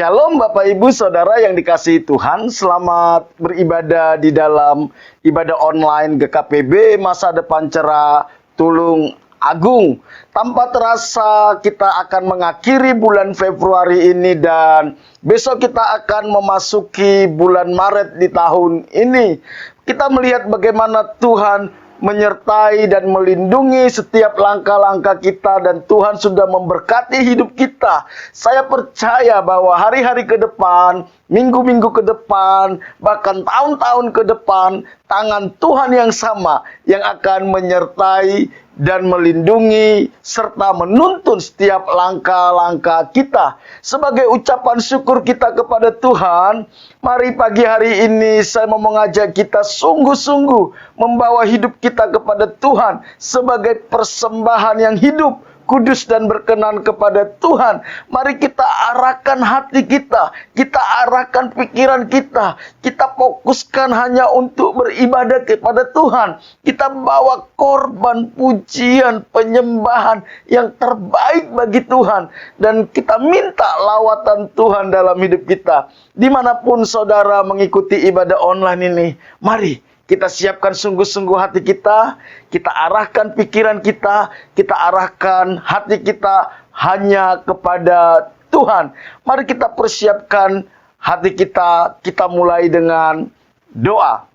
Shalom Bapak Ibu Saudara yang dikasihi Tuhan. Selamat beribadah di dalam ibadah online GKPB Masa Depan Cerah Tulung Agung. Tanpa terasa kita akan mengakhiri bulan Februari ini dan besok kita akan memasuki bulan Maret di tahun ini. Kita melihat bagaimana Tuhan menyertai dan melindungi setiap langkah-langkah kita, dan Tuhan sudah memberkati hidup kita. Saya percaya bahwa hari-hari ke depan, minggu-minggu ke depan, bahkan tahun-tahun ke depan, tangan Tuhan yang sama yang akan menyertai dan melindungi serta menuntun setiap langkah-langkah kita. Sebagai ucapan syukur kita kepada Tuhan, mari pagi hari ini saya mau mengajak kita sungguh-sungguh membawa hidup kita kepada Tuhan sebagai persembahan yang hidup, kudus dan berkenan kepada Tuhan. Mari kita arahkan hati kita, kita arahkan pikiran kita, kita fokuskan hanya untuk beribadah kepada Tuhan. Kita bawa korban pujian, penyembahan yang terbaik bagi Tuhan, dan kita minta lawatan Tuhan dalam hidup kita. Dimanapun saudara mengikuti ibadah online ini, mari kita siapkan sungguh-sungguh hati kita, kita arahkan pikiran kita arahkan hati kita hanya kepada Tuhan. Mari kita persiapkan hati kita, kita mulai dengan doa.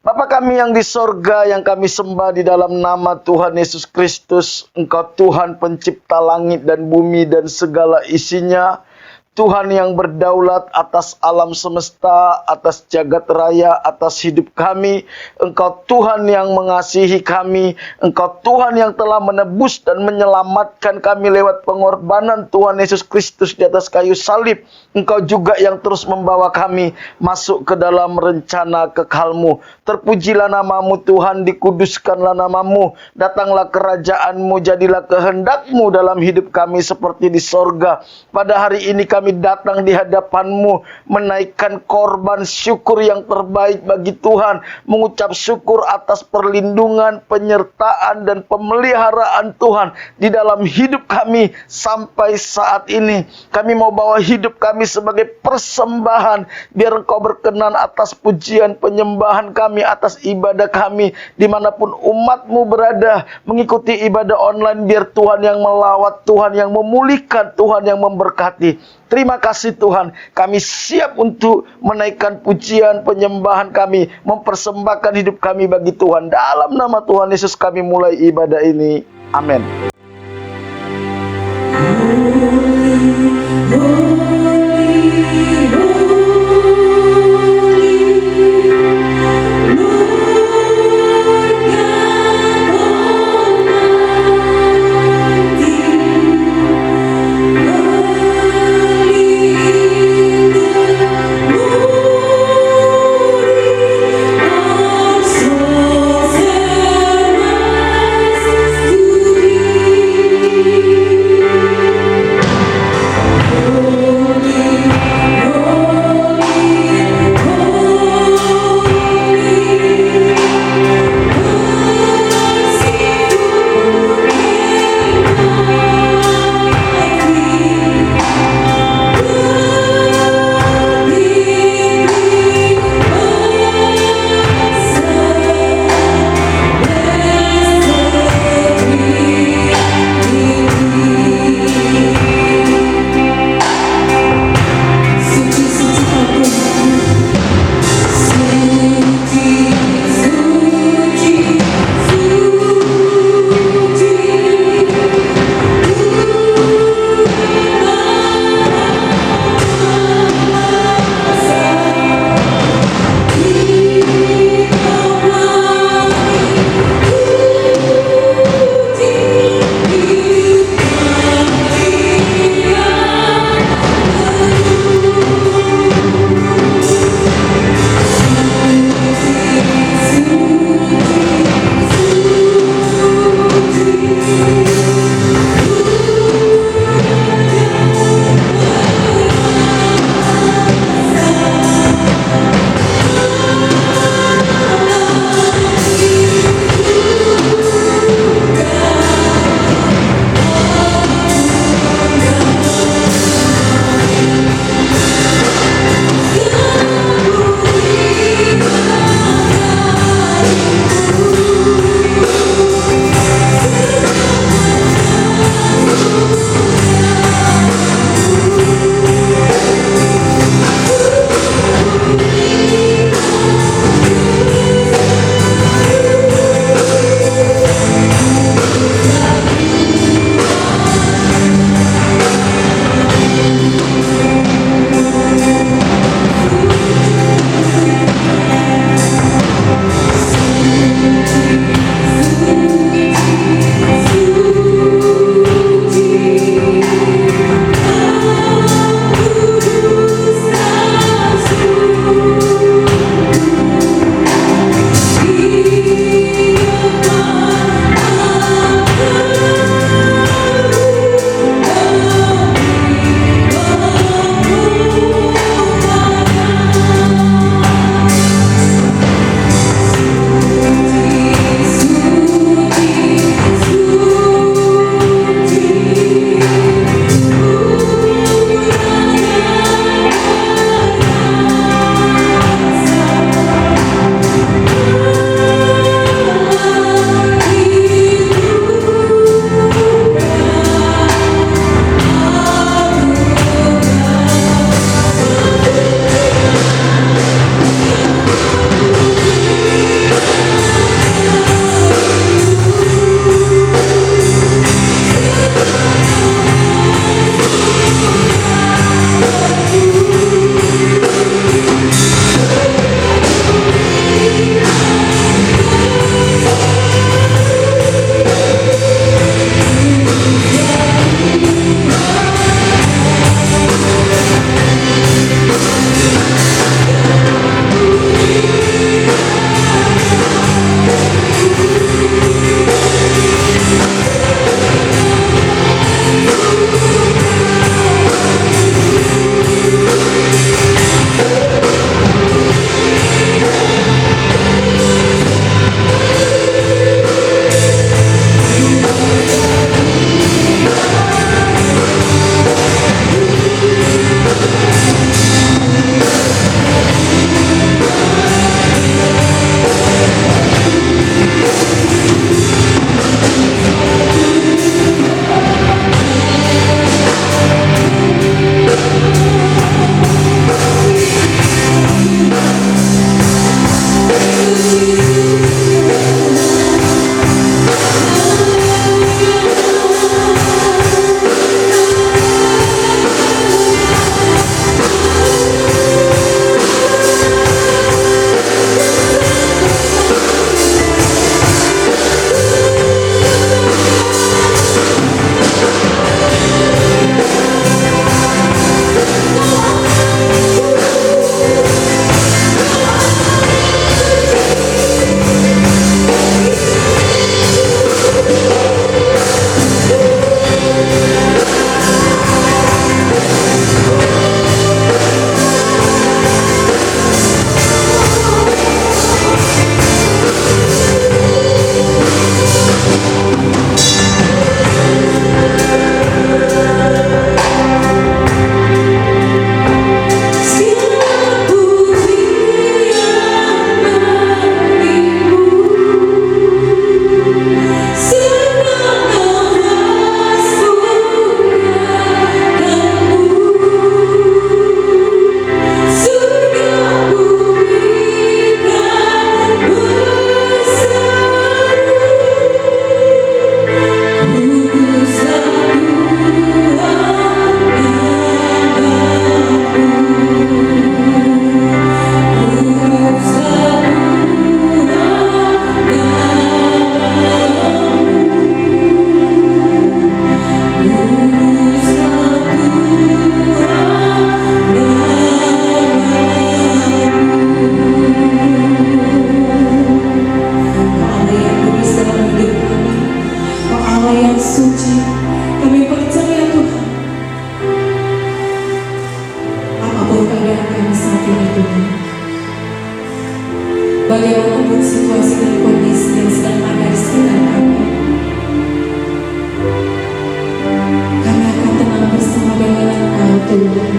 Bapa kami yang di sorga, yang kami sembah di dalam nama Tuhan Yesus Kristus. Engkau Tuhan pencipta langit dan bumi dan segala isinya. Tuhan yang berdaulat atas alam semesta, atas jagat raya, atas hidup kami. Engkau Tuhan yang mengasihi kami. Engkau Tuhan yang telah menebus dan menyelamatkan kami lewat pengorbanan Tuhan Yesus Kristus di atas kayu salib. Engkau juga yang terus membawa kami masuk ke dalam rencana kekal-Mu. Terpujilah nama-Mu Tuhan, dikuduskanlah nama-Mu. Datanglah kerajaan-Mu, jadilah kehendak-Mu dalam hidup kami seperti di sorga. Pada hari ini kami datang di hadapan-Mu, menaikkan korban syukur yang terbaik bagi Tuhan, mengucap syukur atas perlindungan, penyertaan, dan pemeliharaan Tuhan di dalam hidup kami sampai saat ini. Kami mau bawa hidup kami sebagai persembahan, biar Engkau berkenan atas pujian penyembahan kami, atas ibadah kami, dimanapun umat-Mu berada mengikuti ibadah online. Biar Tuhan yang melawat, Tuhan yang memulihkan, Tuhan yang memberkati. Terima kasih Tuhan, kami siap untuk menaikkan pujian penyembahan kami, mempersembahkan hidup kami bagi Tuhan. Dalam nama Tuhan Yesus kami mulai ibadah ini. Amin. To be Tuhan.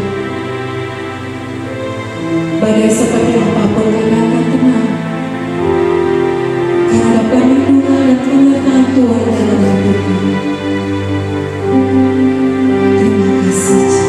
Badai seperti apapun kami akan tenang, karena ada perlindungan dan penyertaan Tuhan dalam hidup kami. Terima kasih Yesus.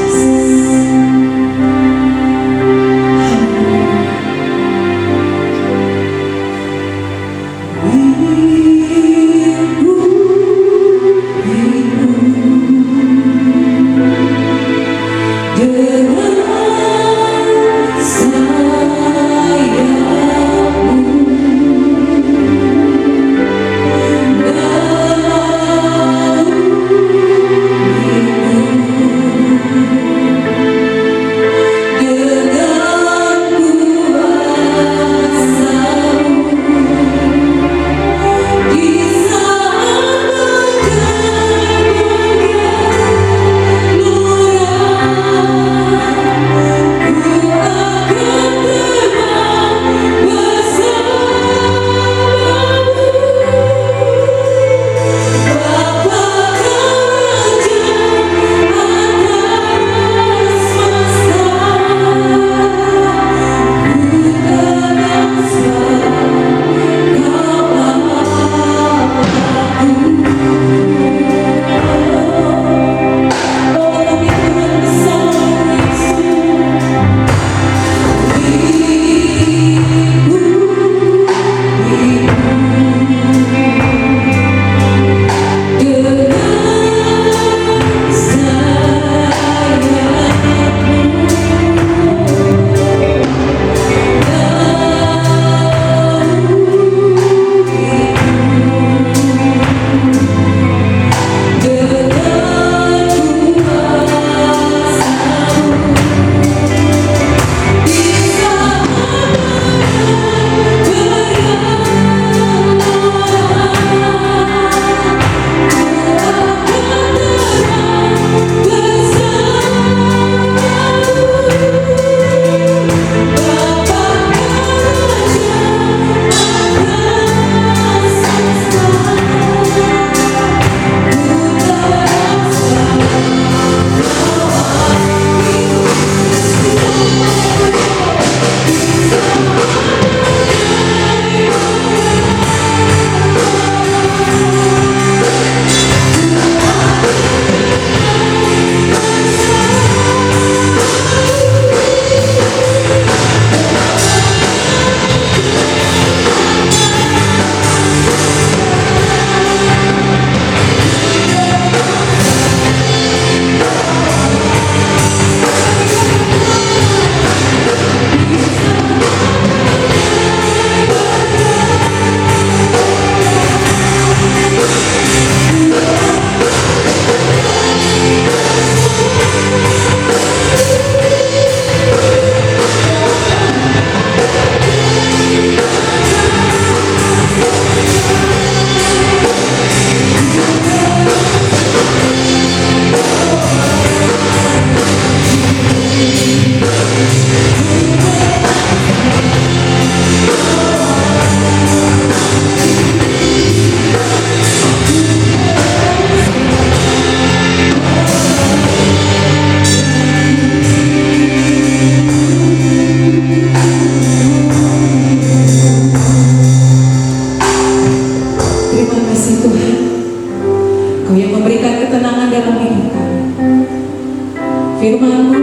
firman-Mu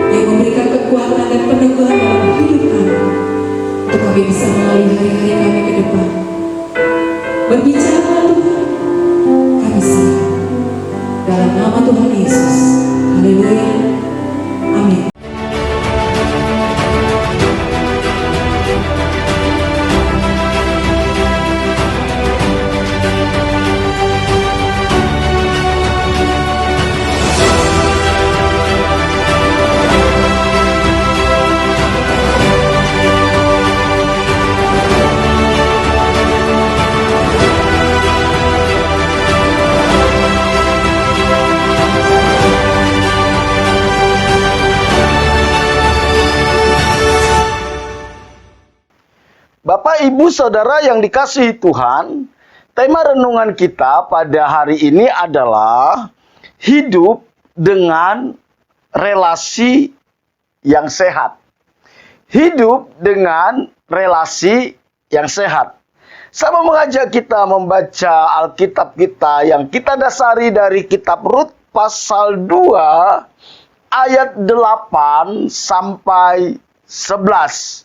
yang memberikan kekuatan dan peneguhan dalam hidup kami, untuk kami bisa melalui hari-hari kami ke depan. Berbicara Tuhan, kami siap. Dalam nama Tuhan Yesus. Haleluya. Amin. Bapak, Ibu, Saudara yang dikasihi Tuhan, tema renungan kita pada hari ini adalah hidup dengan relasi yang sehat. Hidup dengan relasi yang sehat. Saya mau mengajak kita membaca Alkitab kita yang kita dasari dari kitab Rut pasal 2 ayat 8 sampai 11.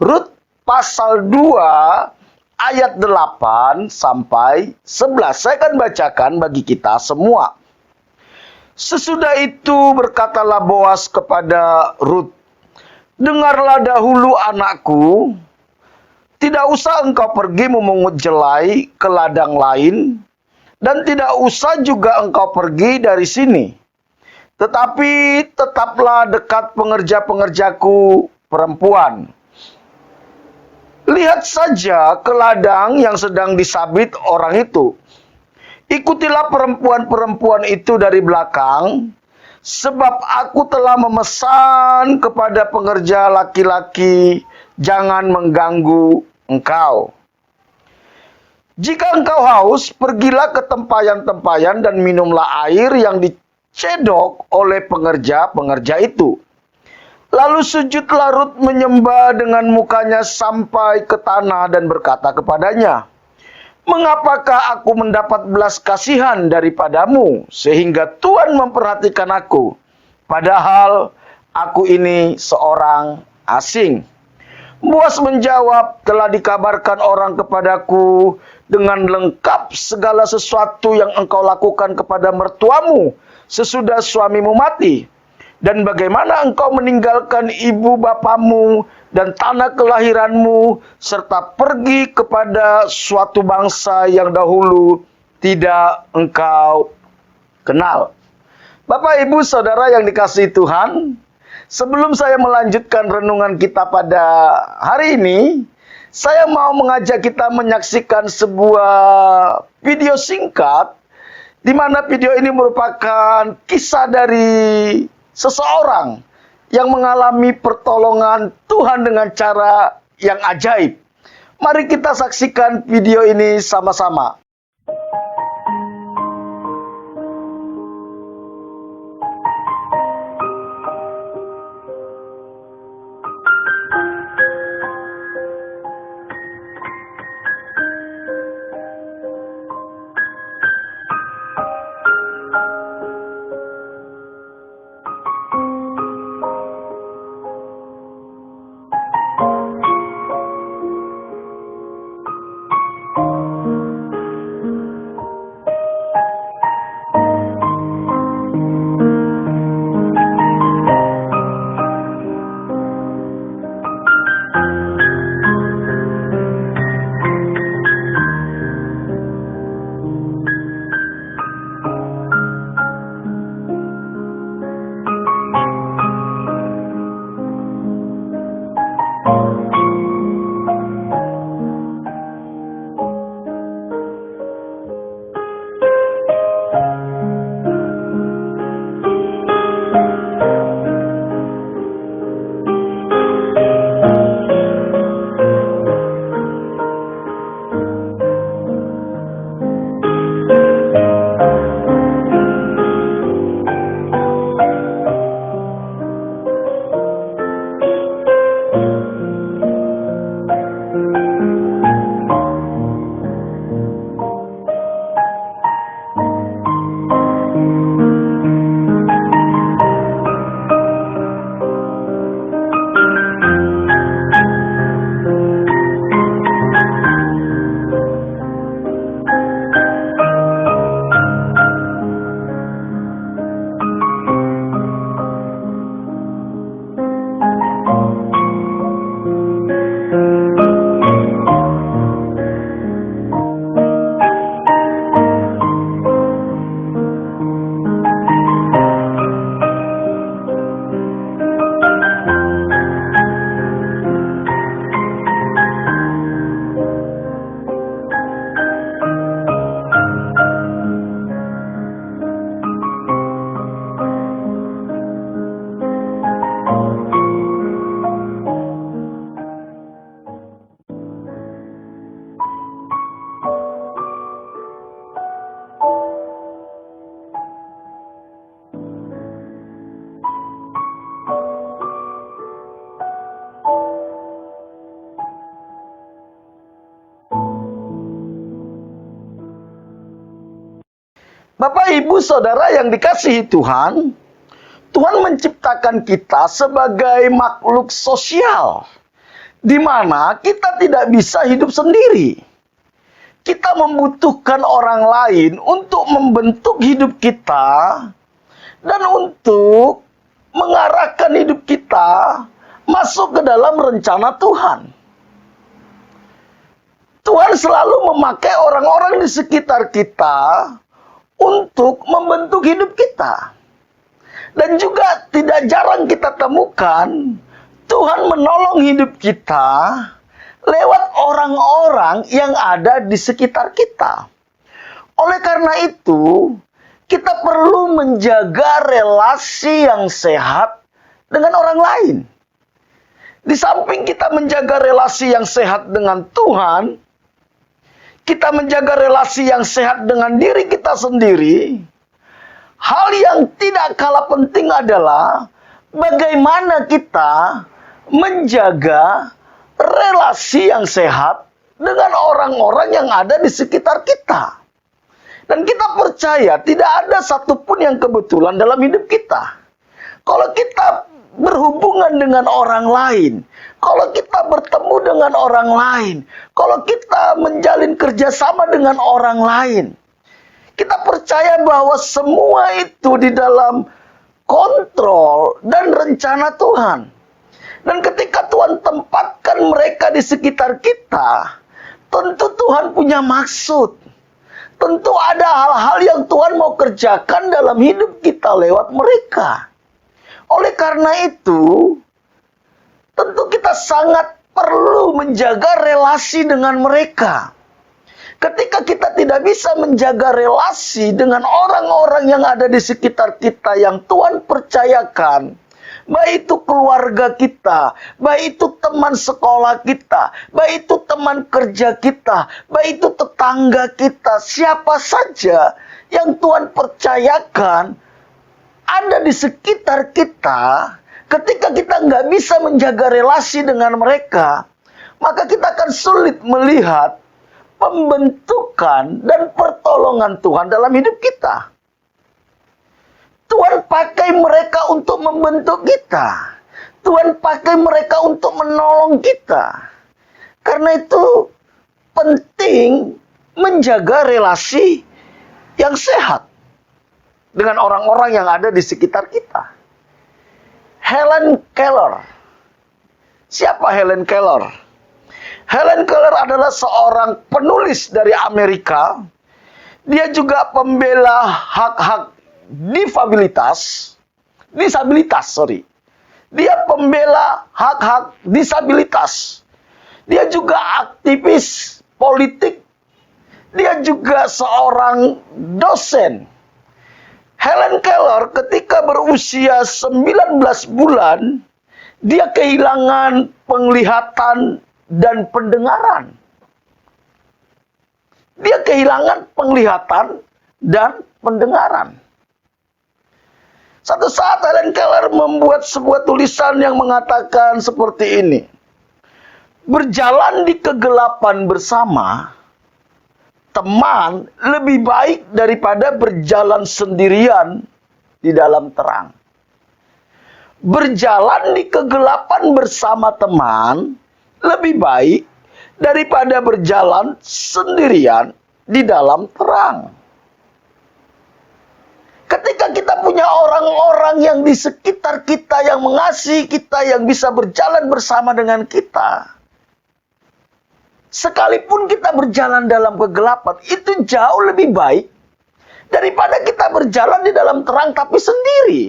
Rut pasal 2 ayat 8 sampai 11. Saya akan bacakan bagi kita semua. Sesudah itu berkatalah Boas kepada Rut, "Dengarlah dahulu anakku, tidak usah engkau pergi memungut jelai ke ladang lain, dan tidak usah juga engkau pergi dari sini. Tetapi tetaplah dekat pengerja-pengerjaku perempuan. Lihat saja ke ladang yang sedang disabit orang itu. Ikutilah perempuan-perempuan itu dari belakang, sebab aku telah memesan kepada pengerja laki-laki, jangan mengganggu engkau. Jika engkau haus, pergilah ke tempayan-tempayan dan minumlah air yang dicedok oleh pengerja-pengerja itu." Lalu sujudlah Rut menyembah dengan mukanya sampai ke tanah dan berkata kepadanya, "Mengapakah aku mendapat belas kasihan daripadamu, sehingga Tuhan memperhatikan aku, padahal aku ini seorang asing?" Boas menjawab, "Telah dikabarkan orang kepadaku dengan lengkap segala sesuatu yang engkau lakukan kepada mertuamu sesudah suamimu mati, dan bagaimana engkau meninggalkan ibu bapamu dan tanah kelahiranmu, serta pergi kepada suatu bangsa yang dahulu tidak engkau kenal." Bapak, Ibu, Saudara yang dikasihi Tuhan, sebelum saya melanjutkan renungan kita pada hari ini, saya mau mengajak kita menyaksikan sebuah video singkat, di mana video ini merupakan kisah dari seseorang yang mengalami pertolongan Tuhan dengan cara yang ajaib. Mari kita saksikan video ini sama-sama. Bapak, Ibu, Saudara yang dikasihi Tuhan, Tuhan menciptakan kita sebagai makhluk sosial, di mana kita tidak bisa hidup sendiri. Kita membutuhkan orang lain untuk membentuk hidup kita dan untuk mengarahkan hidup kita masuk ke dalam rencana Tuhan. Tuhan selalu memakai orang-orang di sekitar kita untuk membentuk hidup kita. Dan juga tidak jarang kita temukan Tuhan menolong hidup kita lewat orang-orang yang ada di sekitar kita. Oleh karena itu, kita perlu menjaga relasi yang sehat dengan orang lain. Di samping kita menjaga relasi yang sehat dengan Tuhan, kita menjaga relasi yang sehat dengan diri kita sendiri. Hal yang tidak kalah penting adalah bagaimana kita menjaga relasi yang sehat dengan orang-orang yang ada di sekitar kita. Dan kita percaya tidak ada satupun yang kebetulan dalam hidup kita. Kalau kita berhubungan dengan orang lain, kalau kita bertemu dengan orang lain, kalau kita menjalin kerjasama dengan orang lain, kita percaya bahwa semua itu di dalam kontrol dan rencana Tuhan. Dan ketika Tuhan tempatkan mereka di sekitar kita, tentu Tuhan punya maksud. Tentu ada hal-hal yang Tuhan mau kerjakan dalam hidup kita lewat mereka. Oleh karena itu, tentu kita sangat perlu menjaga relasi dengan mereka. Ketika kita tidak bisa menjaga relasi dengan orang-orang yang ada di sekitar kita yang Tuhan percayakan, baik itu keluarga kita, baik itu teman sekolah kita, baik itu teman kerja kita, baik itu tetangga kita, siapa saja yang Tuhan percayakan ada di sekitar kita, ketika kita nggak bisa menjaga relasi dengan mereka, maka kita akan sulit melihat pembentukan dan pertolongan Tuhan dalam hidup kita. Tuhan pakai mereka untuk membentuk kita. Tuhan pakai mereka untuk menolong kita. Karena itu penting menjaga relasi yang sehat dengan orang-orang yang ada di sekitar kita. Helen Keller. Siapa Helen Keller? Helen Keller adalah seorang penulis dari Amerika. Dia juga pembela hak-hak disabilitas. Dia pembela hak-hak disabilitas. Dia juga aktivis politik. Dia juga seorang dosen. Helen Keller ketika berusia 19 bulan, dia kehilangan penglihatan dan pendengaran. Dia kehilangan penglihatan dan pendengaran. Satu saat Helen Keller membuat sebuah tulisan yang mengatakan seperti ini. Berjalan di kegelapan bersama, teman lebih baik daripada berjalan sendirian di dalam terang. Berjalan di kegelapan bersama teman lebih baik daripada berjalan sendirian di dalam terang. Ketika kita punya orang-orang yang di sekitar kita, yang mengasihi kita, yang bisa berjalan bersama dengan kita, sekalipun kita berjalan dalam kegelapan, itu jauh lebih baik daripada kita berjalan di dalam terang tapi sendiri.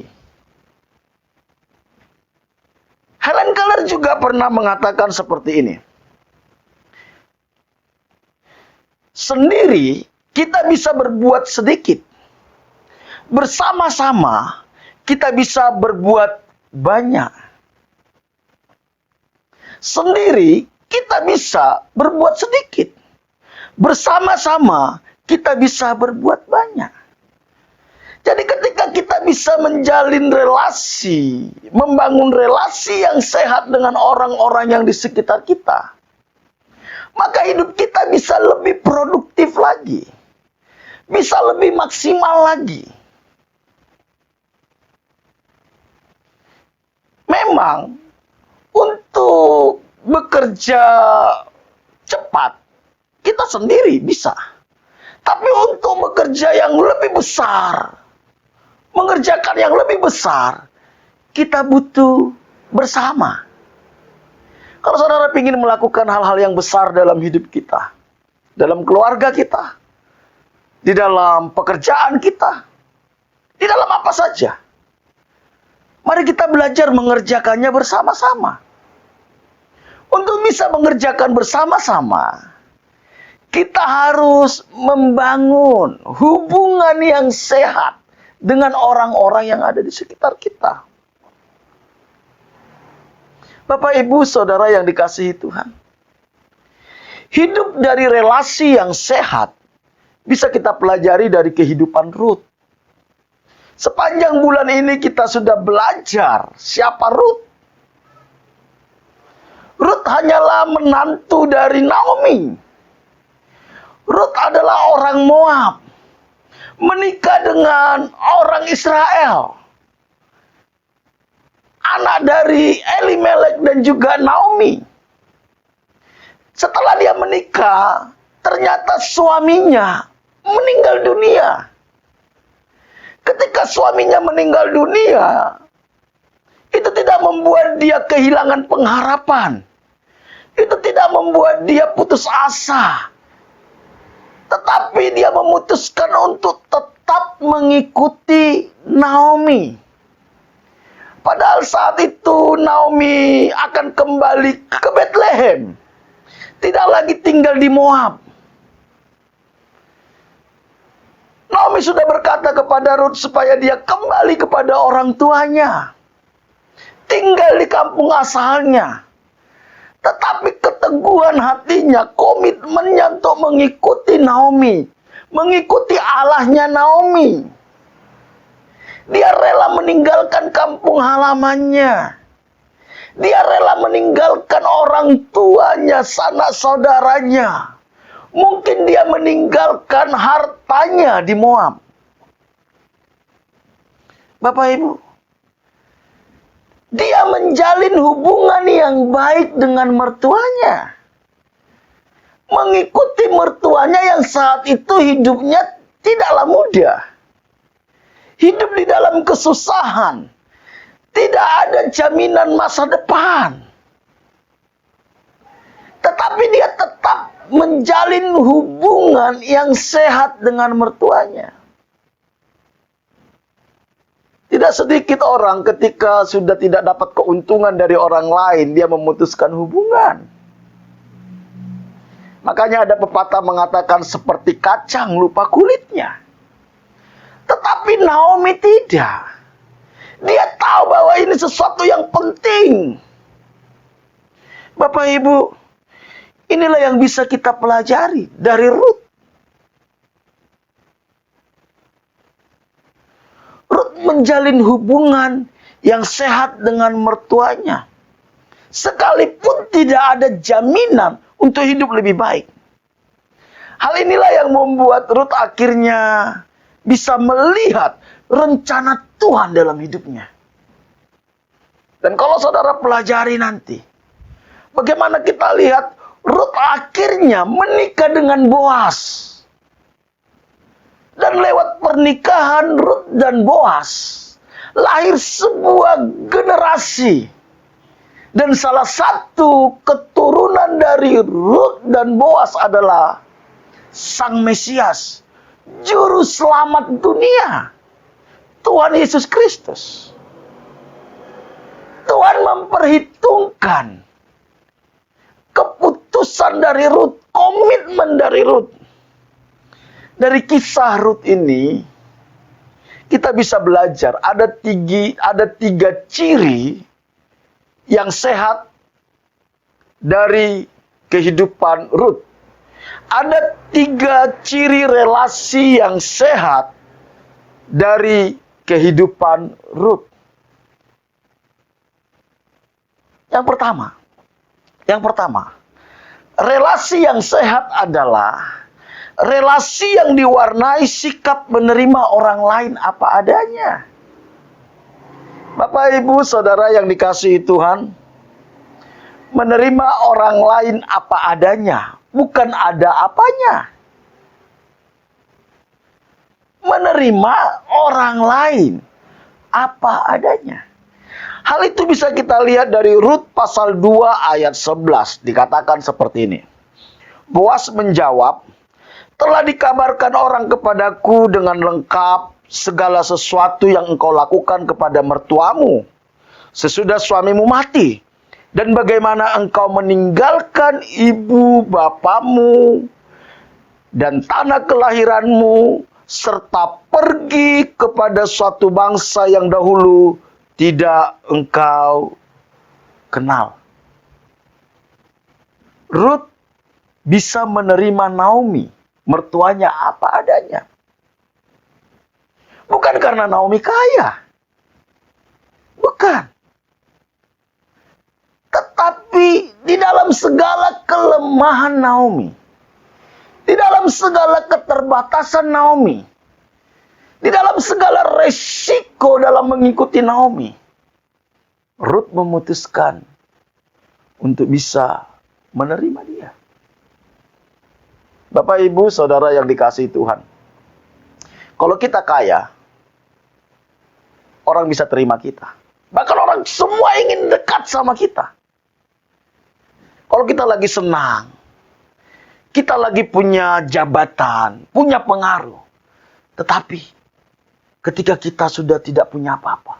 Helen Keller juga pernah mengatakan seperti ini. Sendiri kita bisa berbuat sedikit. Bersama-sama kita bisa berbuat banyak. Sendiri kita bisa berbuat sedikit. Bersama-sama kita bisa berbuat banyak. Jadi ketika kita bisa menjalin relasi, membangun relasi yang sehat dengan orang-orang yang di sekitar kita, maka hidup kita bisa lebih produktif lagi. bisa lebih maksimal lagi. Memang untuk bekerja cepat kita sendiri bisa. Tapi untuk bekerja yang lebih besar, mengerjakan yang lebih besar, kita butuh bersama. Kalau saudara ingin melakukan hal-hal yang besar dalam hidup kita, dalam keluarga kita, di dalam pekerjaan kita, di dalam apa saja, mari kita belajar mengerjakannya bersama-sama. Untuk bisa mengerjakan bersama-sama, kita harus membangun hubungan yang sehat dengan orang-orang yang ada di sekitar kita. Bapak, Ibu, Saudara yang dikasihi Tuhan, hidup dari relasi yang sehat bisa kita pelajari dari kehidupan Rut. Sepanjang bulan ini kita sudah belajar siapa Rut. Rut hanyalah menantu dari Naomi. Rut adalah orang Moab, menikah dengan orang Israel, anak dari Elimelek dan juga Naomi. Setelah dia menikah, ternyata suaminya meninggal dunia. Ketika suaminya meninggal dunia, itu tidak membuat dia kehilangan pengharapan. Itu tidak membuat dia putus asa. Tetapi dia memutuskan untuk tetap mengikuti Naomi. Padahal saat itu Naomi akan kembali ke Bethlehem. Tidak lagi tinggal di Moab. Naomi sudah berkata kepada Rut supaya dia kembali kepada orang tuanya. Tinggal di kampung asalnya. Tetapi keteguhan hatinya, komitmennya untuk mengikuti Naomi. Mengikuti Allahnya Naomi. Dia rela meninggalkan kampung halamannya. Dia rela meninggalkan orang tuanya, sanak saudaranya. Mungkin dia meninggalkan hartanya di Moab. Bapak Ibu, dia menjalin hubungan yang baik dengan mertuanya. Mengikuti mertuanya yang saat itu hidupnya tidaklah mudah. Hidup di dalam kesusahan. Tidak ada jaminan masa depan. Tetapi dia tetap menjalin hubungan yang sehat dengan mertuanya. Tidak sedikit orang ketika sudah tidak dapat keuntungan dari orang lain, dia memutuskan hubungan. Makanya ada pepatah mengatakan seperti kacang lupa kulitnya. Tetapi Naomi tidak. Dia tahu bahwa ini sesuatu yang penting. Bapak Ibu, inilah yang bisa kita pelajari dari Rut. Rut menjalin hubungan yang sehat dengan mertuanya. Sekalipun tidak ada jaminan untuk hidup lebih baik. Hal inilah yang membuat Rut akhirnya bisa melihat rencana Tuhan dalam hidupnya. Dan kalau saudara pelajari nanti, bagaimana kita lihat Rut akhirnya menikah dengan Boas. Dan lewat pernikahan Rut dan Boas, lahir sebuah generasi. Dan salah satu keturunan dari Rut dan Boas adalah Sang Mesias, Juru Selamat dunia, Tuhan Yesus Kristus. Tuhan memperhitungkan keputusan dari Rut, komitmen dari Rut. Dari kisah Rut ini, kita bisa belajar ada tiga ciri yang sehat dari kehidupan Rut. Ada 3 ciri relasi yang sehat dari kehidupan Rut. Yang pertama, relasi yang sehat adalah relasi yang diwarnai sikap menerima orang lain apa adanya. Bapak, Ibu, Saudara yang dikasihi Tuhan, menerima orang lain apa adanya, bukan ada apanya. Menerima orang lain apa adanya. Hal itu bisa kita lihat dari Rut pasal 2 ayat 11. Dikatakan seperti ini. Boas menjawab, telah dikabarkan orang kepadaku dengan lengkap segala sesuatu yang engkau lakukan kepada mertuamu sesudah suamimu mati, dan bagaimana engkau meninggalkan ibu bapamu dan tanah kelahiranmu, serta pergi kepada suatu bangsa yang dahulu tidak engkau kenal. Rut bisa menerima Naomi, mertuanya apa adanya. Bukan karena Naomi kaya. Bukan. Tetapi di dalam segala kelemahan Naomi, di dalam segala keterbatasan Naomi, di dalam segala resiko dalam mengikuti Naomi, Rut memutuskan untuk bisa menerima dia. Bapak, Ibu, Saudara yang dikasihi Tuhan, kalau kita kaya, orang bisa terima kita. Bahkan orang semua ingin dekat sama kita. Kalau kita lagi senang, kita lagi punya jabatan, punya pengaruh. Tetapi ketika kita sudah tidak punya apa-apa,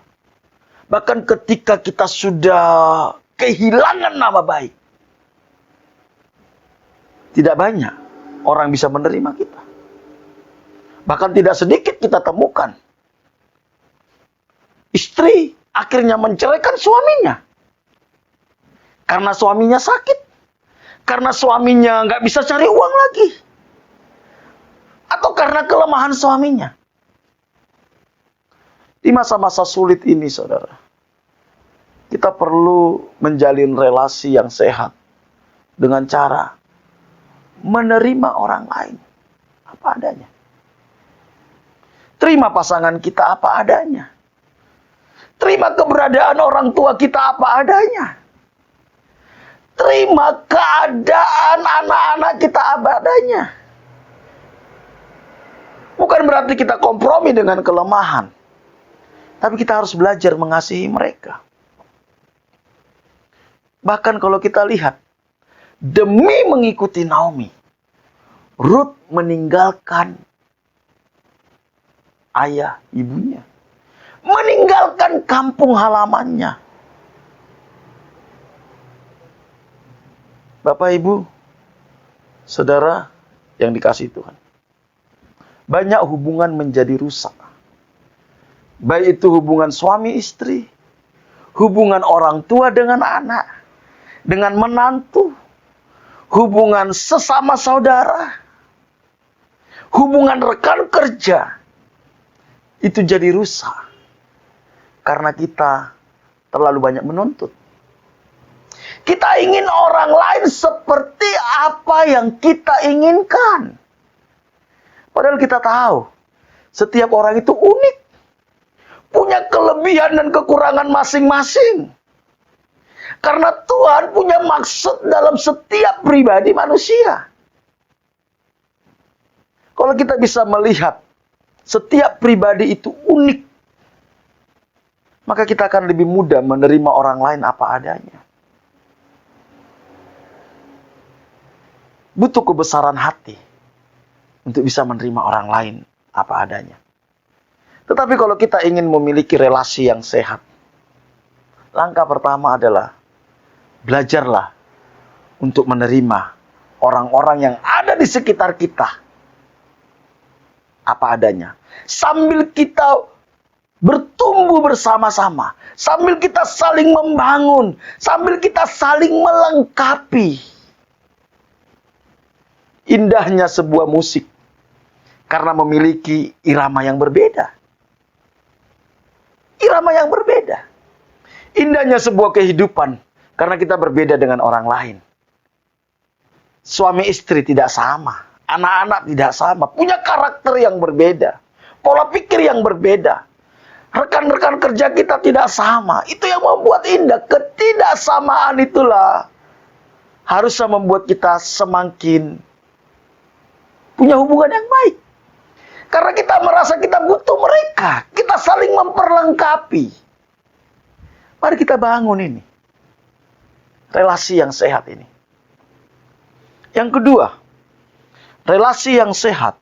bahkan ketika kita sudah kehilangan nama baik, tidak banyak orang bisa menerima kita. Bahkan tidak sedikit kita temukan istri akhirnya menceraikan suaminya. Karena suaminya sakit. Karena suaminya nggak bisa cari uang lagi. Atau karena kelemahan suaminya. Di masa-masa sulit ini, saudara, kita perlu menjalin relasi yang sehat dengan cara menerima orang lain apa adanya. Terima pasangan kita apa adanya. Terima keberadaan orang tua kita apa adanya. Terima keadaan anak-anak kita apa adanya. Bukan berarti kita kompromi dengan kelemahan. Tapi kita harus belajar mengasihi mereka. Bahkan kalau kita lihat, demi mengikuti Naomi, Rut meninggalkan ayah ibunya. Meninggalkan kampung halamannya. Bapak, Ibu, Saudara yang dikasihi Tuhan. Banyak hubungan menjadi rusak. Baik itu hubungan suami istri, hubungan orang tua dengan anak, dengan menantu, hubungan sesama saudara, hubungan rekan kerja, itu jadi rusak. Karena kita terlalu banyak menuntut. Kita ingin orang lain seperti apa yang kita inginkan. Padahal kita tahu, setiap orang itu unik. Punya kelebihan dan kekurangan masing-masing. Karena Tuhan punya maksud dalam setiap pribadi manusia. Kalau kita bisa melihat setiap pribadi itu unik, maka kita akan lebih mudah menerima orang lain apa adanya. Butuh kebesaran hati untuk bisa menerima orang lain apa adanya. Tetapi kalau kita ingin memiliki relasi yang sehat, langkah pertama adalah belajarlah untuk menerima orang-orang yang ada di sekitar kita apa adanya. Sambil kita bertumbuh bersama-sama, sambil kita saling membangun, sambil kita saling melengkapi. Indahnya sebuah musik karena memiliki irama yang berbeda. Irama yang berbeda. Indahnya sebuah kehidupan karena kita berbeda dengan orang lain. Suami istri tidak sama Anak-anak tidak sama, punya karakter yang berbeda, pola pikir yang berbeda. Rekan-rekan kerja kita tidak sama. Itu yang membuat indah. Ketidaksamaan itulah harusnya membuat kita semakin punya hubungan yang baik. Karena kita merasa kita butuh mereka. Kita saling memperlengkapi. Mari kita bangun ini. Relasi yang sehat ini. Yang kedua, relasi yang sehat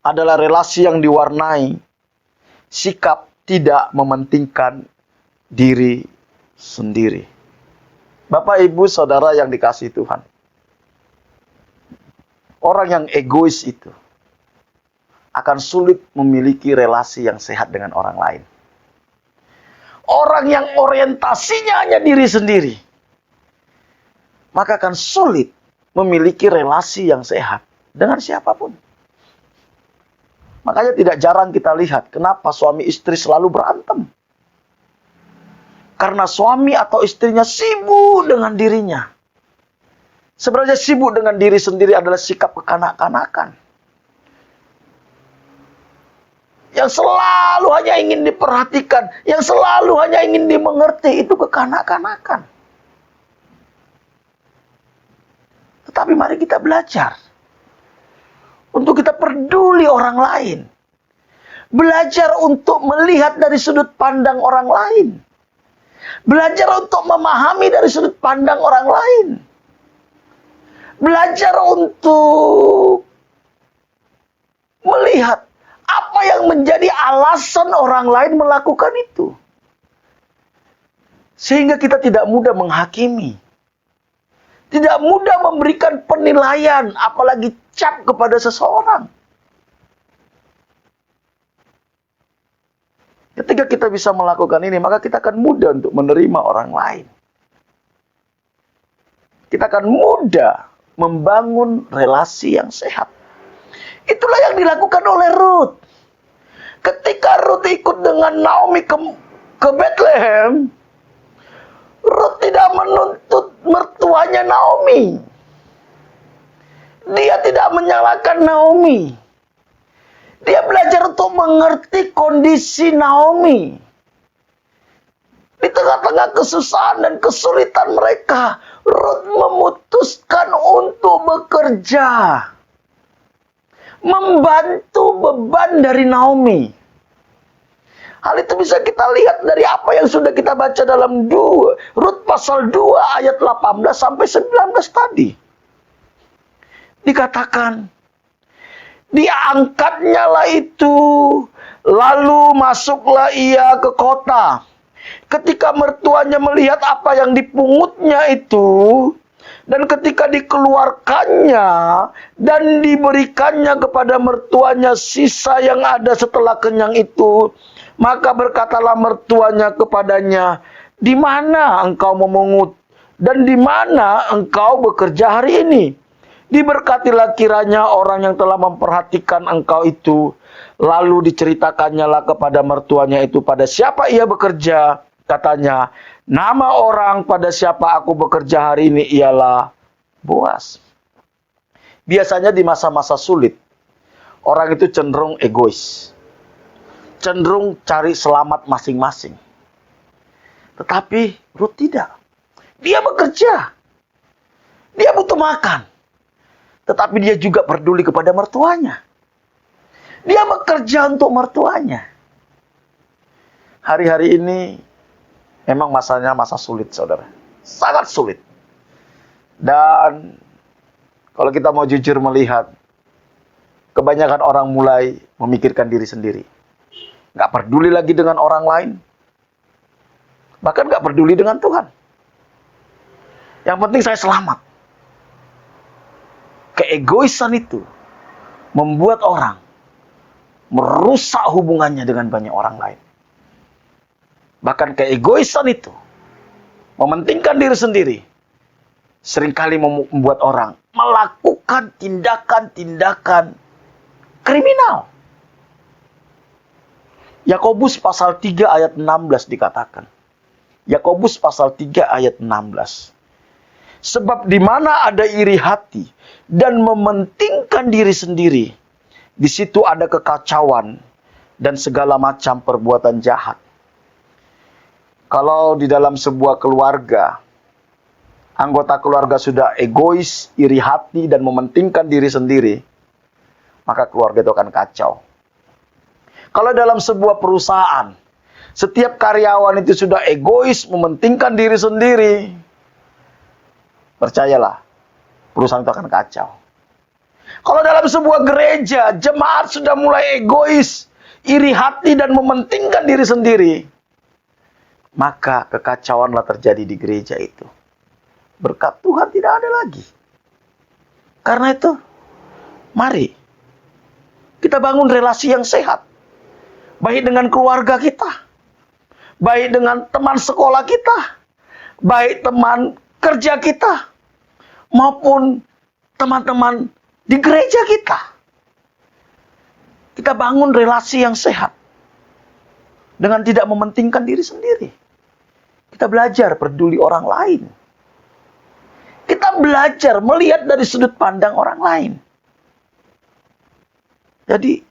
adalah relasi yang diwarnai sikap tidak mementingkan diri sendiri. Bapak, Ibu, Saudara yang dikasihi Tuhan. Orang yang egois itu akan sulit memiliki relasi yang sehat dengan orang lain. Orang yang orientasinya hanya diri sendiri, maka akan sulit memiliki relasi yang sehat dengan siapapun. Makanya tidak jarang kita lihat kenapa suami istri selalu berantem. Karena suami atau istrinya sibuk dengan dirinya. Sebenarnya sibuk dengan diri sendiri adalah sikap kekanak-kanakan. Yang selalu hanya ingin diperhatikan, yang selalu hanya ingin dimengerti, itu kekanak-kanakan. Tetapi mari kita belajar untuk kita peduli orang lain. Belajar untuk melihat dari sudut pandang orang lain. Belajar untuk memahami dari sudut pandang orang lain. Belajar untuk melihat apa yang menjadi alasan orang lain melakukan itu. Sehingga kita tidak mudah menghakimi. Tidak mudah memberikan penilaian, apalagi cap kepada seseorang. Ketika kita bisa melakukan ini, maka kita akan mudah untuk menerima orang lain. Kita akan mudah membangun relasi yang sehat. Itulah yang dilakukan oleh Ruth. Ketika Ruth ikut dengan Naomi ke Bethlehem, Ruth tidak menuntut mertuanya Naomi. Dia tidak menyalahkan Naomi. Dia belajar untuk mengerti kondisi Naomi. Di tengah-tengah kesusahan dan kesulitan mereka, Ruth memutuskan untuk bekerja. Membantu beban dari Naomi. Hal itu bisa kita lihat dari apa yang sudah kita baca dalam Rut pasal 2 ayat 18 sampai 19 tadi. Dikatakan, diangkatnya lah itu, lalu masuklah ia ke kota. Ketika mertuanya melihat apa yang dipungutnya itu, dan ketika dikeluarkannya dan diberikannya kepada mertuanya sisa yang ada setelah kenyang itu, maka berkatalah mertuanya kepadanya, "Di mana engkau memungut dan di mana engkau bekerja hari ini? Diberkatilah kiranya orang yang telah memperhatikan engkau itu." Lalu diceritakannya lah kepada mertuanya itu pada siapa ia bekerja. Katanya, "Nama orang pada siapa aku bekerja hari ini ialah Boas." Biasanya di masa-masa sulit, orang itu cenderung egois. Cenderung cari selamat masing-masing. Tetapi Ruth tidak. Dia bekerja. Dia butuh makan. Tetapi dia juga peduli kepada mertuanya. Dia bekerja untuk mertuanya. Hari-hari ini memang masanya masa sulit, saudara. Sangat sulit. Dan kalau kita mau jujur melihat, kebanyakan orang mulai memikirkan diri sendiri. Nggak peduli lagi dengan orang lain. Bahkan nggak peduli dengan Tuhan. Yang penting saya selamat. Keegoisan itu membuat orang merusak hubungannya dengan banyak orang lain. Bahkan keegoisan itu mementingkan diri sendiri seringkali membuat orang melakukan tindakan-tindakan kriminal. Yakobus pasal 3 ayat 16 dikatakan. Yakobus pasal 3 ayat 16. Sebab di mana ada iri hati dan mementingkan diri sendiri, di situ ada kekacauan dan segala macam perbuatan jahat. Kalau di dalam sebuah keluarga, anggota keluarga sudah egois, iri hati, dan mementingkan diri sendiri, maka keluarga itu akan kacau. Kalau dalam sebuah perusahaan, setiap karyawan itu sudah egois, mementingkan diri sendiri, percayalah, perusahaan itu akan kacau. Kalau dalam sebuah gereja, jemaat sudah mulai egois, iri hati, dan mementingkan diri sendiri, maka kekacauanlah terjadi di gereja itu. Berkat Tuhan tidak ada lagi. Karena itu, mari kita bangun relasi yang sehat. Baik dengan keluarga kita, baik dengan teman sekolah kita, baik teman kerja kita, maupun teman-teman di gereja kita. Kita bangun relasi yang sehat dengan tidak mementingkan diri sendiri. Kita belajar peduli orang lain. Kita belajar melihat dari sudut pandang orang lain. Jadi,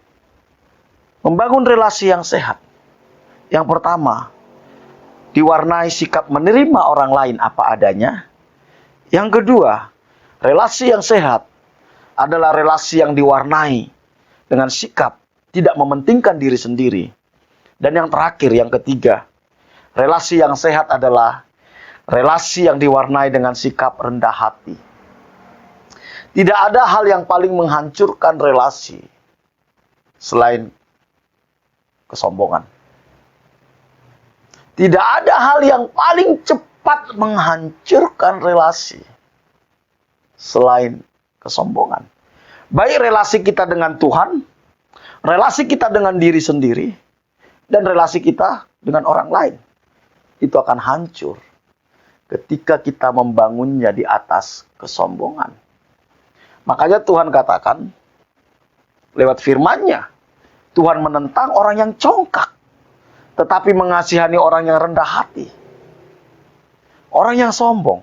membangun relasi yang sehat. Yang pertama, diwarnai sikap menerima orang lain apa adanya. Yang kedua, relasi yang sehat adalah relasi yang diwarnai dengan sikap tidak mementingkan diri sendiri. Dan yang terakhir, yang ketiga, relasi yang sehat adalah relasi yang diwarnai dengan sikap rendah hati. Tidak ada hal yang paling menghancurkan relasi selain kesombongan. Tidak ada hal yang paling cepat menghancurkan relasi selain kesombongan. Baik relasi kita dengan Tuhan, relasi kita dengan diri sendiri, dan relasi kita dengan orang lain. Itu akan hancur ketika kita membangunnya di atas kesombongan. Makanya Tuhan katakan lewat firman-Nya, Tuhan menentang orang yang congkak, tetapi mengasihani orang yang rendah hati. Orang yang sombong,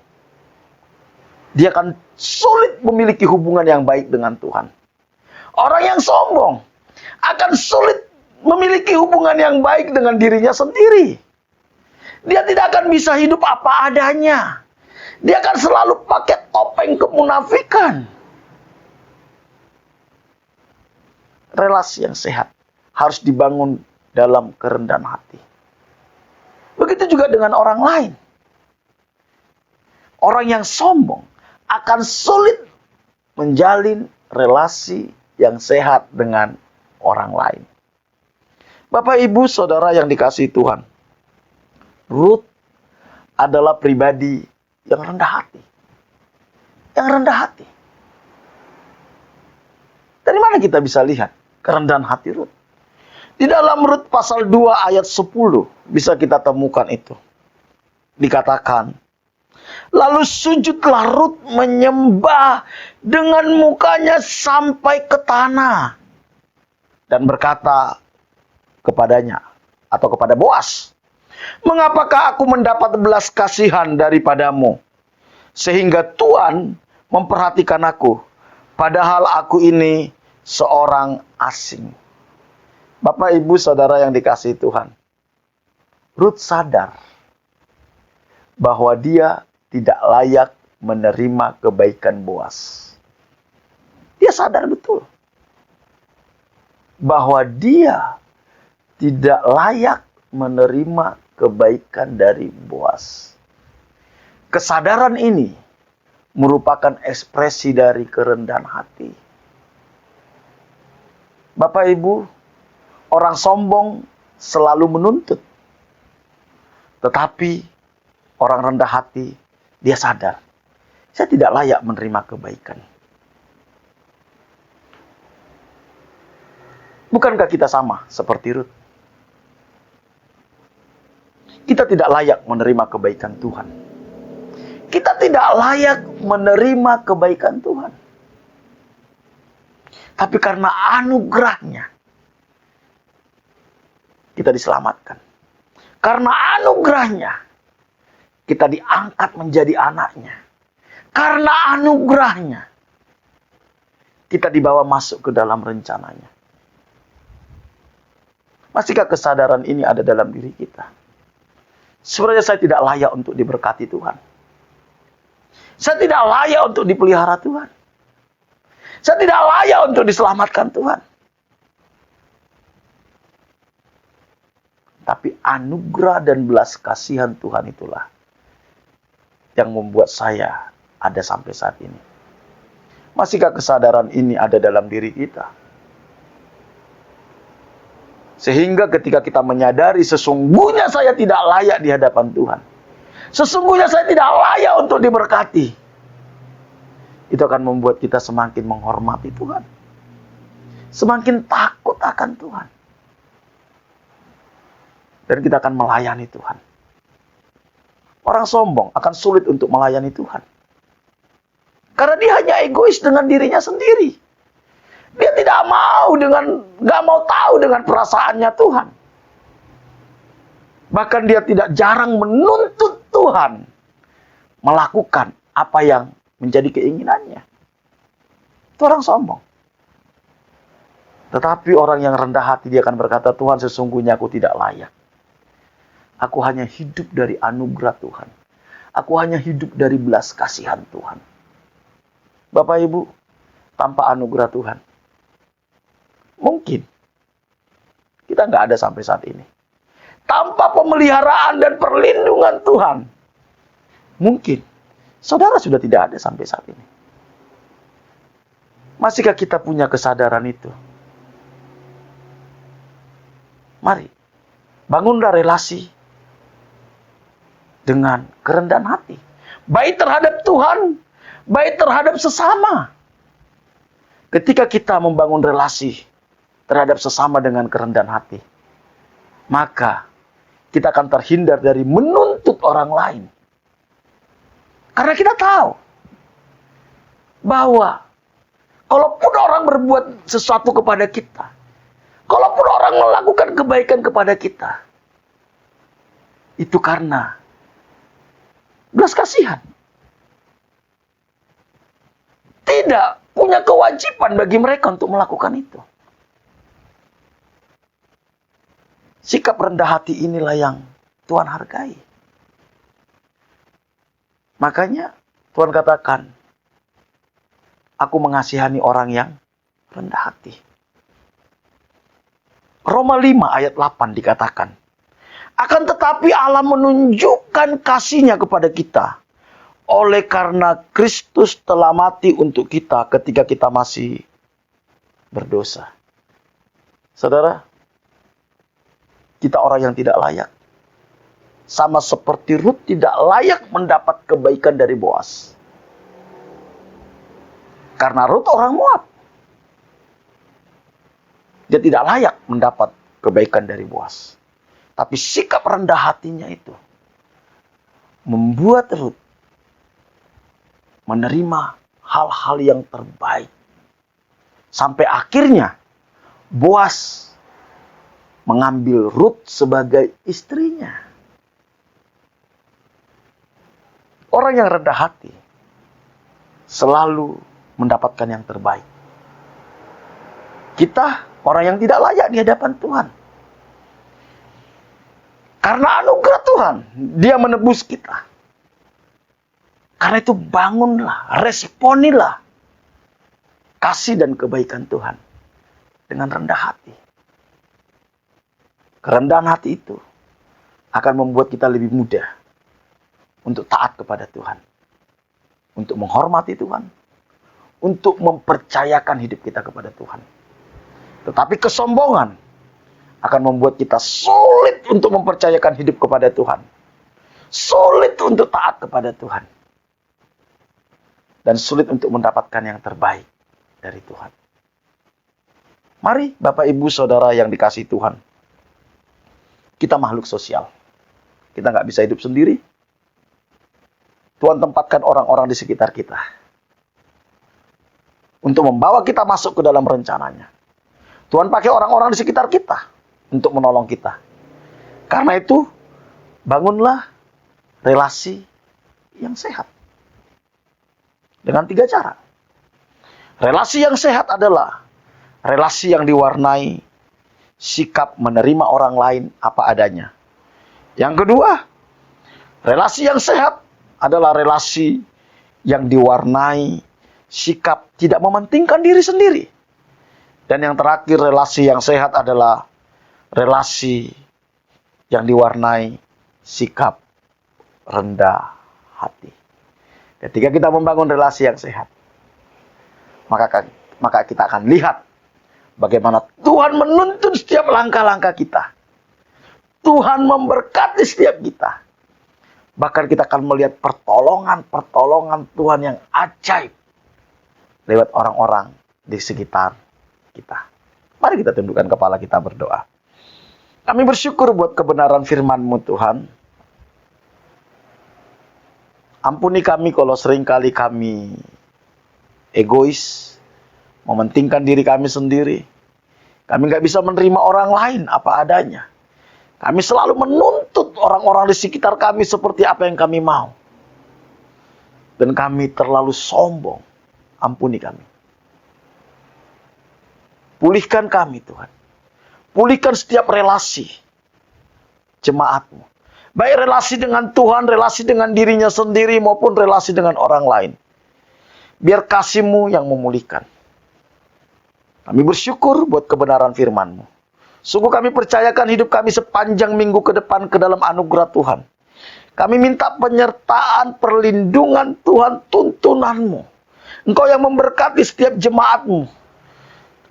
dia akan sulit memiliki hubungan yang baik dengan Tuhan. Orang yang sombong akan sulit memiliki hubungan yang baik dengan dirinya sendiri. Dia tidak akan bisa hidup apa adanya. Dia akan selalu pakai topeng kemunafikan. Relasi yang sehat harus dibangun dalam kerendahan hati. Begitu juga dengan orang lain. Orang yang sombong akan sulit menjalin relasi yang sehat dengan orang lain. Bapak, Ibu, Saudara yang dikasihi Tuhan, Ruth adalah pribadi yang rendah hati. Yang rendah hati. Dari mana kita bisa lihat kerendahan hati Ruth? Di dalam Rut pasal 2 ayat 10 bisa kita temukan itu. Dikatakan, lalu sujudlah Rut menyembah dengan mukanya sampai ke tanah. Dan berkata kepadanya, atau kepada Boas, mengapakah aku mendapat belas kasihan daripadamu, sehingga Tuhan memperhatikan aku, padahal aku ini seorang asing. Bapak, Ibu, Saudara yang dikasihi Tuhan, Ruth sadar bahwa dia tidak layak menerima kebaikan Boas. Dia sadar betul bahwa dia tidak layak menerima kebaikan dari Boas. Kesadaran ini merupakan ekspresi dari kerendahan hati. Bapak, Ibu, orang sombong selalu menuntut. Tetapi orang rendah hati, dia sadar, saya tidak layak menerima kebaikan. Bukankah kita sama seperti Ruth? Kita tidak layak menerima kebaikan Tuhan. Kita tidak layak menerima kebaikan Tuhan. Tapi karena anugerahnya, kita diselamatkan. Karena anugerahnya, kita diangkat menjadi anaknya. Karena anugerahnya, kita dibawa masuk ke dalam rencananya. Masihkah kesadaran ini ada dalam diri kita? Sebenarnya saya tidak layak untuk diberkati Tuhan. Saya tidak layak untuk dipelihara Tuhan. Saya tidak layak untuk diselamatkan Tuhan. Tapi anugerah dan belas kasihan Tuhan itulah yang membuat saya ada sampai saat ini. Masihkah kesadaran ini ada dalam diri kita? Sehingga ketika kita menyadari sesungguhnya saya tidak layak di hadapan Tuhan. Sesungguhnya saya tidak layak untuk diberkati. Itu akan membuat kita semakin menghormati Tuhan. Semakin takut akan Tuhan. Dan kita akan melayani Tuhan. Orang sombong akan sulit untuk melayani Tuhan. Karena dia hanya egois dengan dirinya sendiri. Dia tidak mau nggak mau tahu dengan perasaannya Tuhan. Bahkan dia tidak jarang menuntut Tuhan melakukan apa yang menjadi keinginannya. Itu orang sombong. Tetapi orang yang rendah hati dia akan berkata, Tuhan sesungguhnya aku tidak layak. Aku hanya hidup dari anugerah Tuhan. Aku hanya hidup dari belas kasihan Tuhan. Bapak Ibu, tanpa anugerah Tuhan, mungkin kita nggak ada sampai saat ini. Tanpa pemeliharaan dan perlindungan Tuhan, mungkin saudara sudah tidak ada sampai saat ini. Masihkah kita punya kesadaran itu? Mari, bangunlah relasi dengan kerendahan hati. Baik terhadap Tuhan, baik terhadap sesama. Ketika kita membangun relasi terhadap sesama dengan kerendahan hati, maka kita akan terhindar dari menuntut orang lain. Karena kita tahu bahwa kalaupun orang berbuat sesuatu kepada kita, kalaupun orang melakukan kebaikan kepada kita, itu karena belas kasihan. Tidak punya kewajiban bagi mereka untuk melakukan itu. Sikap rendah hati inilah yang Tuhan hargai. Makanya Tuhan katakan, aku mengasihani orang yang rendah hati. Roma 5 ayat 8 dikatakan, akan tetapi Allah menunjukkan kasih-Nya kepada kita oleh karena Kristus telah mati untuk kita ketika kita masih berdosa. Saudara, kita orang yang tidak layak. Sama seperti Rut tidak layak mendapat kebaikan dari Boas. Karena Rut orang Moab. Dia tidak layak mendapat kebaikan dari Boas. Tapi sikap rendah hatinya itu membuat Rut menerima hal-hal yang terbaik. Sampai akhirnya Boas mengambil Rut sebagai istrinya. Orang yang rendah hati selalu mendapatkan yang terbaik. Kita orang yang tidak layak di hadapan Tuhan. Karena anugerah Tuhan, Dia menebus kita. Karena itu bangunlah, responilah kasih dan kebaikan Tuhan dengan rendah hati. Kerendahan hati itu akan membuat kita lebih mudah untuk taat kepada Tuhan, untuk menghormati Tuhan, untuk mempercayakan hidup kita kepada Tuhan. Tetapi kesombongan akan membuat kita sulit untuk mempercayakan hidup kepada Tuhan, sulit untuk taat kepada Tuhan, dan sulit untuk mendapatkan yang terbaik dari Tuhan. Mari Bapak Ibu Saudara yang dikasihi Tuhan, kita makhluk sosial. Kita nggak bisa hidup sendiri. Tuhan tempatkan orang-orang di sekitar kita untuk membawa kita masuk ke dalam rencananya. Tuhan pakai orang-orang di sekitar kita untuk menolong kita. Karena itu, bangunlah relasi yang sehat. Dengan 3 cara. Relasi yang sehat adalah relasi yang diwarnai sikap menerima orang lain apa adanya. Yang kedua, relasi yang sehat adalah relasi yang diwarnai sikap tidak mementingkan diri sendiri. Dan yang terakhir, relasi yang sehat adalah relasi yang diwarnai sikap rendah hati. Ketika kita membangun relasi yang sehat, maka kita akan lihat bagaimana Tuhan menuntun setiap langkah-langkah kita. Tuhan memberkati setiap kita. Bahkan kita akan melihat pertolongan Tuhan yang ajaib lewat orang-orang di sekitar kita. Mari kita tundukkan kepala kita berdoa. Kami bersyukur buat kebenaran firman-Mu Tuhan. Ampuni kami kalau seringkali kami egois, mementingkan diri kami sendiri. Kami nggak bisa menerima orang lain apa adanya. Kami selalu menuntut orang-orang di sekitar kami seperti apa yang kami mau. Dan kami terlalu sombong. Ampuni kami. Pulihkan kami Tuhan. Pulihkan setiap relasi jemaat-Mu. Baik relasi dengan Tuhan, relasi dengan dirinya sendiri maupun relasi dengan orang lain. Biar kasih-Mu yang memulihkan. Kami bersyukur buat kebenaran firman-Mu. Sungguh kami percayakan hidup kami sepanjang minggu ke depan ke dalam anugerah Tuhan. Kami minta penyertaan, perlindungan Tuhan, tuntunan-Mu. Engkau yang memberkati setiap jemaat-Mu.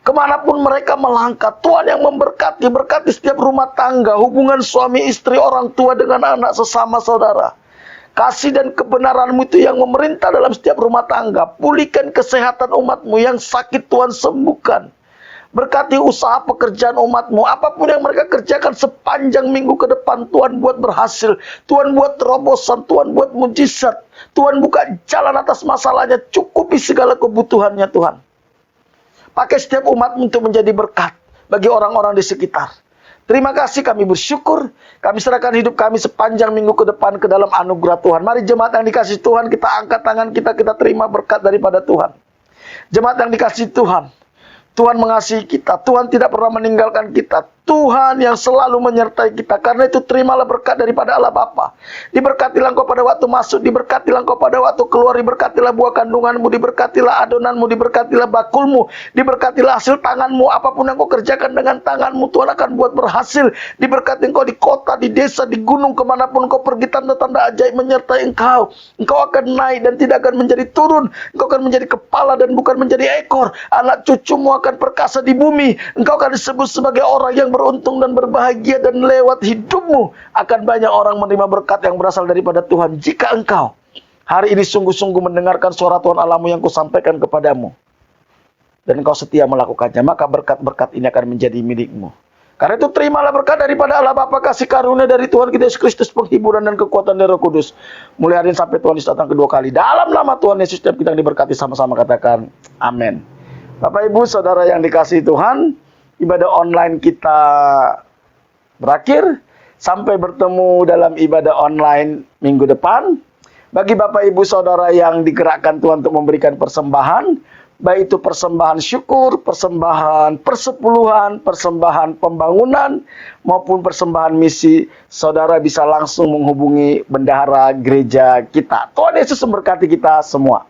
Kemanapun mereka melangkah, Tuhan yang memberkati, berkati setiap rumah tangga, hubungan suami istri, orang tua dengan anak sesama saudara. Kasih dan kebenaran-Mu itu yang memerintah dalam setiap rumah tangga. Pulihkan kesehatan umat-Mu yang sakit, Tuhan sembuhkan. Berkati usaha pekerjaan umat-Mu. Apapun yang mereka kerjakan sepanjang minggu ke depan, Tuhan buat berhasil. Tuhan buat terobosan, Tuhan buat mujizat. Tuhan buka jalan atas masalahnya. Cukupi segala kebutuhannya Tuhan. Pakai setiap umat-Mu untuk menjadi berkat bagi orang-orang di sekitar. Terima kasih, kami bersyukur. Kami serahkan hidup kami sepanjang minggu ke depan ke dalam anugerah Tuhan. Mari jemaat yang dikasih Tuhan, kita angkat tangan kita terima berkat daripada Tuhan. Jemaat yang dikasih Tuhan, Tuhan mengasihi kita. Tuhan tidak pernah meninggalkan kita. Tuhan yang selalu menyertai kita. Karena itu terimalah berkat daripada Allah Bapa. Diberkatilah engkau pada waktu masuk, diberkatilah engkau pada waktu keluar, diberkatilah buah kandunganmu, diberkatilah adonanmu, diberkatilah bakulmu, diberkatilah hasil tanganmu. Apapun yang kau kerjakan dengan tanganmu, Tuhan akan buat berhasil. Diberkati engkau di kota, di desa, di gunung, kemanapun engkau pergi, tanda-tanda ajaib menyertai engkau. Engkau akan naik dan tidak akan menjadi turun. Engkau akan menjadi kepala dan bukan menjadi ekor. Anak cucumu akan perkasa di bumi. Engkau akan disebut sebagai orang yang beruntung dan berbahagia, dan lewat hidupmu akan banyak orang menerima berkat yang berasal daripada Tuhan. Jika engkau hari ini sungguh-sungguh mendengarkan suara Tuhan Allahmu yang kusampaikan kepadamu, dan engkau setia melakukannya, maka berkat-berkat ini akan menjadi milikmu. Karena itu terimalah berkat daripada Allah Bapa, kasih karunia dari Tuhan kita Yesus Kristus, penghiburan dan kekuatan dari Roh Kudus, mulai hari ini sampai Tuhan Yesus datang kedua kali. Dalam nama Tuhan Yesus setiap kita yang diberkati, sama-sama katakan amin. Bapak Ibu Saudara yang dikasihi Tuhan, ibadah online kita berakhir. Sampai bertemu dalam ibadah online minggu depan. Bagi Bapak Ibu Saudara yang digerakkan Tuhan untuk memberikan persembahan, baik itu persembahan syukur, persembahan persepuluhan, persembahan pembangunan, maupun persembahan misi, saudara bisa langsung menghubungi bendahara gereja kita. Tuhan Yesus memberkati kita semua.